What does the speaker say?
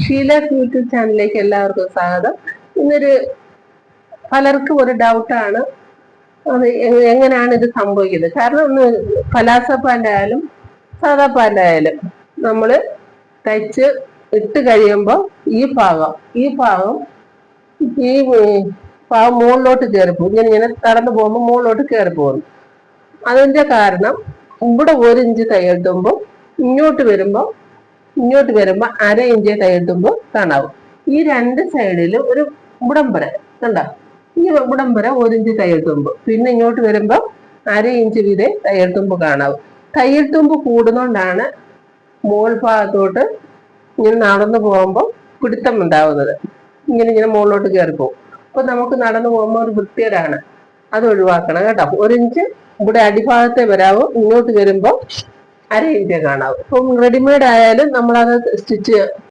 Sheela YouTube ചാനലിലേക്ക് എല്ലാവർക്കും സ്വാഗതം. ഇന്നൊരു പലർക്കും ഒരു ഡൗട്ടാണ്, അത് എങ്ങനെയാണ് ഇത് സംഭവിക്കുന്നത്. കാരണം ഒന്ന് പലാസ പാൻ്റ് ആയാലും സാധാ പാൻ്റ് ആയാലും നമ്മൾ തയ്ച്ച് ഇട്ട് കഴിയുമ്പോൾ ഈ ഭാഗം മുകളിലോട്ട് കയറിപ്പോകും. ഇങ്ങനെ കടന്നു പോകുമ്പോൾ മുകളിലോട്ട് കയറിപ്പോകുന്നു. അതിന്റെ കാരണം ഇവിടെ 1 ഇഞ്ച് തയ്യട്ടുമ്പോൾ ഇങ്ങോട്ട് വരുമ്പോൾ 1/2 ഇഞ്ച് തയ്യട്ടുമ്പോൾ കാണാവും. ഈ 2 സൈഡിലും ഒരു ഇവിടം വരെ കണ്ട, ഈ ഇവിടം വരെ 1 ഇഞ്ച് തയ്യട്ടുമ്പോൾ, പിന്നെ ഇങ്ങോട്ട് വരുമ്പോൾ 1/2 ഇഞ്ച് വീതേ തയ്യട്ടുമ്പോൾ കാണാവും. തയ്യട്ടുമ്പോൾ കൂടുന്നോണ്ടാണ് മോൾ ഭാഗത്തോട്ട് ഇങ്ങനെ നടന്നു പോകുമ്പോൾ പിടുത്തം ഉണ്ടാവുന്നത്. ഇങ്ങനെ മുകളിലോട്ട് കയറിപ്പോകും. അപ്പൊ നമുക്ക് നടന്നു പോകുമ്പോൾ ഒരു വൃത്തികേടാണ്. അത് ഒഴിവാക്കണം കേട്ടോ. 1 ഇഞ്ച് ഇവിടെ അടിഭാഗത്തെ വരാവും, ഇങ്ങോട്ട് വരുമ്പോൾ 1/2 ഇഞ്ച് കാണാവും. ഇപ്പം റെഡിമെയ്ഡ് ആയാലും നമ്മളത് സ്റ്റിച്ച്